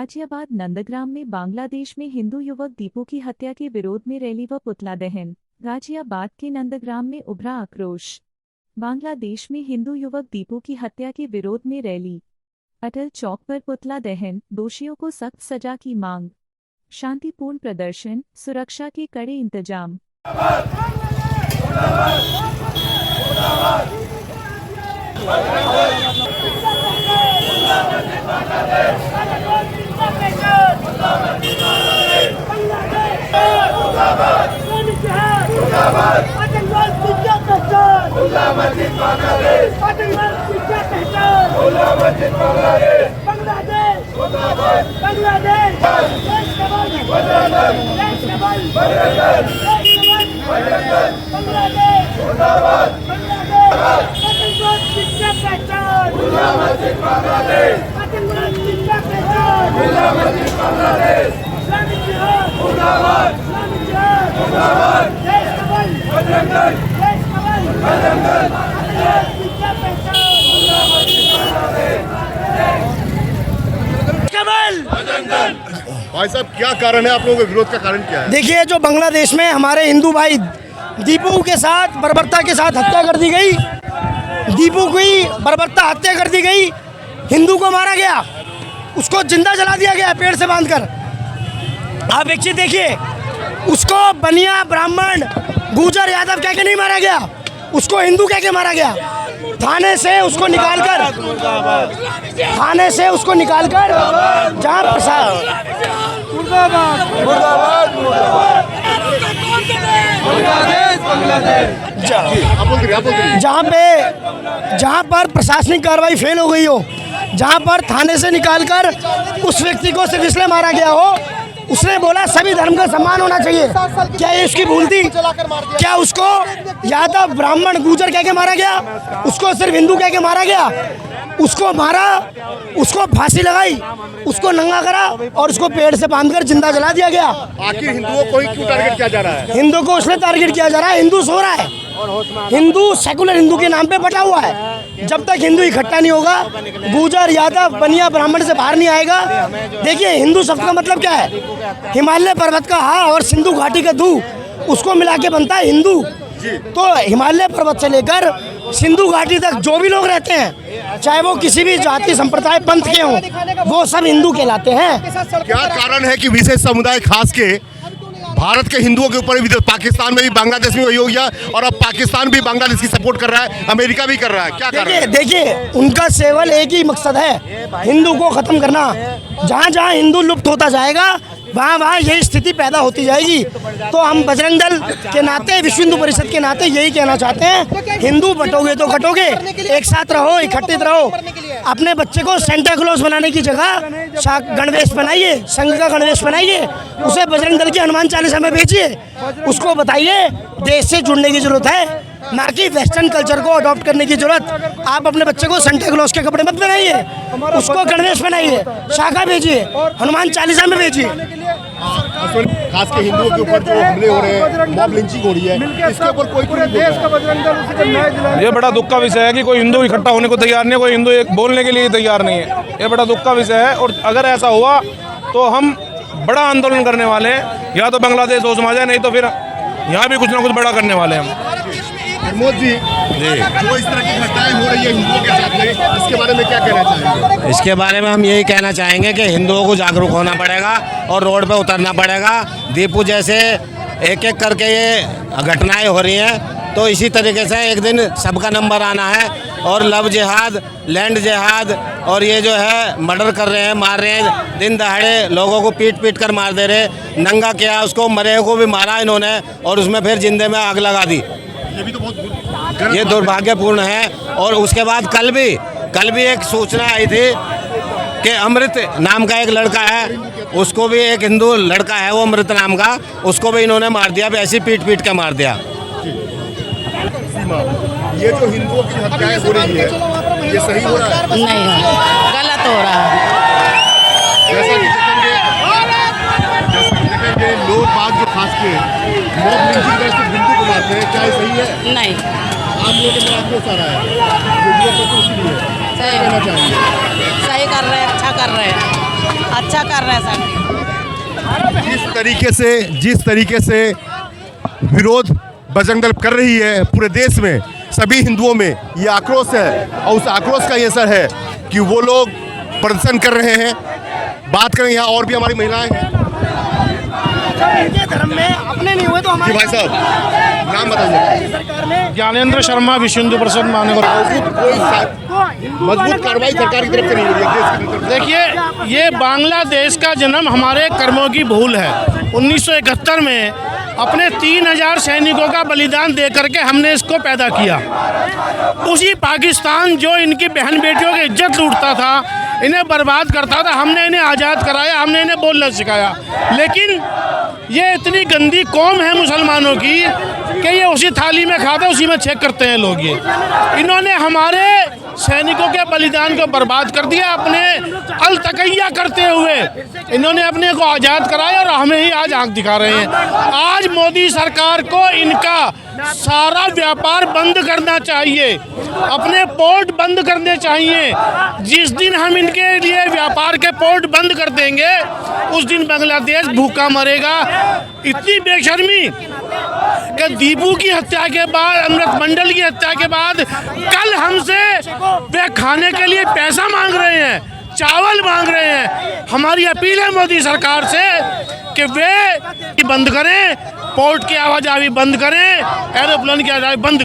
गाजियाबाद नंदग्राम में बांग्लादेश में हिंदू युवक दीपू की हत्या के विरोध में रैली व पुतला दहन। गाजियाबाद के नंदग्राम में उभरा आक्रोश। बांग्लादेश में हिंदू युवक दीपू की हत्या के विरोध में रैली, अटल चौक पर पुतला दहन, दोषियों को सख्त सजा की मांग। शांतिपूर्ण प्रदर्शन, सुरक्षा के कड़े इंतजाम। भाई साहब, क्या कारण है आप लोगों के विरोध का कारण क्या है? देखिए, जो बांग्लादेश में हमारे हिंदू भाई दीपू के साथ बर्बरता के साथ हत्या कर दी गई, दीपू की बर्बरता हत्या कर दी गई, हिंदू को मारा गया, उसको जिंदा जला दिया गया पेड़ से बांधकर। आप एक चीज देखिए, उसको बनिया ब्राह्मण गुजर यादव कह के नहीं मारा गया, उसको हिंदू कह के मारा गया। थाने से उसको निकालकर जहाँ जहाँ पर प्रशासनिक कार्रवाई फेल हो गई हो, जहाँ पर थाने से निकालकर उस व्यक्ति को सिर्फ इसलिए मारा गया हो, उसने बोला सभी धर्म का सम्मान होना चाहिए। क्या ये उसकी भूल थी? क्या उसको यादव ब्राह्मण गुजर कह के मारा गया? उसको सिर्फ हिंदू कह के मारा गया? उसको मारा, उसको फांसी लगाई, उसको नंगा करा और उसको पेड़ से बांधकर जिंदा जला दिया गया। आखिर हिंदुओं को ही क्यों टारगेट किया जा रहा है? हिंदू को उसने टारगेट किया जा रहा है। हिंदू सो रहा है, हिंदू सेकुलर हिंदू के नाम पे बटा हुआ है। जब तक हिंदू इकट्ठा नहीं होगा, गुजर यादव बनिया ब्राह्मण से बाहर नहीं आएगा। देखिए, हिंदू शब्द का मतलब क्या है? हिमालय पर्वत का हा और सिंधु घाटी का धू, उसको मिला के बनता है हिंदू। तो हिमालय पर्वत से लेकर सिंधु घाटी तक जो भी लोग रहते हैं, चाहे वो किसी भी जाति संप्रदाय पंथ के हों, वो सब हिंदू कहलाते हैं। क्या कारण है कि विशेष समुदाय खास के भारत के हिंदुओं के ऊपर भी, पाकिस्तान में भी, बांग्लादेश में वही हो गया और अब पाकिस्तान भी बांग्लादेश की सपोर्ट कर रहा है, अमेरिका भी कर रहा है? क्या कारण है? देखिए, उनका केवल एक ही मकसद है, हिंदू को खत्म करना। जहाँ जहाँ हिंदू लुप्त होता जाएगा, वहाँ वहाँ यही स्थिति पैदा होती जाएगी। तो हम बजरंग दल के नाते, विश्व हिंदू परिषद के नाते यही कहना चाहते हैं, हिंदू बटोगे तो कटोगे, एक साथ रहो, इकट्ठित रहो। अपने बच्चे को सेंटा क्लॉज बनाने की जगह गणवेश बनाइए, संघ का गणवेश बनाइए, उसे बजरंग दल की हनुमान चालीसा में भेजिए। उसको बताइए देश से जुड़ने की जरूरत है, ना कि वेस्टर्न कल्चर को अडॉप्ट करने की जरूरत। आप अपने बच्चे को सेंटा क्लॉज के कपड़े मत बनाइए, उसको गणवेश बनाइए, शाखा भेजिए, हनुमान चालीसा में भेजिए। खास के हिंदुओं के ऊपर जो हमले हो रहे हैं, मॉब लिंचिंग हो रही है, इसके ऊपर कोई देश का बजरंग दल उसी के न्याय दिलाने। ये बड़ा दुख का विषय है कि कोई हिंदू इकट्ठा होने को तैयार नहीं है, कोई हिंदू एक बोलने के लिए तैयार नहीं है। ये बड़ा दुख का विषय है और अगर ऐसा हुआ तो हम बड़ा आंदोलन करने वाले हैं। या तो बांग्लादेश होश में आ जाए, नहीं तो फिर यहाँ भी कुछ ना कुछ बड़ा करने वाले हैं हम। प्रमोद जी, जो इस तरह की घटनाएं हो रही है हिंदुओं के साथ में, इसके बारे में क्या कहना चाहेंगे? इसके बारे में हम यही कहना चाहेंगे कि हिंदुओं को जागरूक होना पड़ेगा और रोड पे उतरना पड़ेगा। दीपू जैसे एक एक करके ये घटनाएं हो रही हैं, तो इसी तरीके से एक दिन सबका नंबर आना है। और लव जिहाद, लैंड जिहाद और ये जो है मर्डर कर रहे हैं, मार रहे हैं, दिन दहाड़े लोगों को पीट पीट कर मार दे रहे, नंगा किया, उसको मरे को भी मारा इन्होंने और उसमें फिर जिंदे में आग लगा दी। ये भी तो बहुत ये दुर्भाग्यपूर्ण है। और उसके बाद कल भी एक सूचना आई थी कि अमृत नाम का एक लड़का है, उसको भी एक हिंदू लड़का है, वो अमृत नाम का, उसको भी इन्होंने मार दिया, ऐसे पीट पीट के मार दिया। ये जो हिंदुओं की हत्याएं हो रही है, ये सही हो रहा है? नहीं, गलत हो रहा है। जैसा कि देखेंगे लोग बात जो खास के मॉब लिंचिंग करके सिर्फ हिंदू को मारते हैं, क्या ये सही है? नहीं, आप लोगों के तरफ क्यों आ रहा है? वीडियो को तो इसलिए सही कहना चाहेंगे। सही कर रहे हैं, अच्छा कर रहे हैं। अच्छा कर रहे हैं सर। जिस तरीके से विरोध बजरंग दल कर रही है पूरे देश में, सभी हिंदुओं में ये आक्रोश है और उस आक्रोश का ये असर है कि वो लोग प्रदर्शन कर रहे हैं। बात करें यहाँ और भी हमारी महिलाएं हैं। इनके धर्म में अपने नहीं हुए तो जी हमारे भाई साहब नाम बताइए। सरकार में ज्ञानेंद्र शर्मा विश्व हिंदू परिषद महानगर। मजबूत कार्रवाई सरकार की तरफ से नहीं हो रही है, देश की तरफ से। देखिए, ये बांग्लादेश का जन्म हमारे कर्मों की भूल है। 1971 में अपने 3000 सैनिकों का बलिदान दे करके हमने इसको पैदा किया। उसी पाकिस्तान जो इनकी बहन बेटियों की इज्जत लूटता था, इन्हें बर्बाद करता था, हमने इन्हें आज़ाद कराया, हमने इन्हें बोलना सिखाया। लेकिन ये इतनी गंदी कौम है मुसलमानों की कि ये उसी थाली में खाते उसी में चेक करते हैं लोग। ये इन्होंने हमारे सैनिकों के बलिदान को बर्बाद कर दिया। अपने अलतकैया करते हुए इन्होंने अपने को आज़ाद कराया और हमें ही आज आंख दिखा रहे हैं। आज मोदी सरकार को इनका सारा व्यापार बंद करना चाहिए, अपने पोर्ट बंद करने चाहिए। जिस दिन हम इनके लिए व्यापार के पोर्ट बंद कर देंगे उस दिन बांग्लादेश भूखा मरेगा। इतनी बेशर्मी कि दीपू की हत्या के बाद, अमृत मंडल की हत्या के बाद कल हमसे वे खाने के लिए पैसा मांग रहे हैं, चावल मांग रहे हैं। हमारी अपील है मोदी सरकार से कि वे बंद करें, पोर्ट की आवाजाही बंद करें, एरोप्लेन की आवाजाही बंद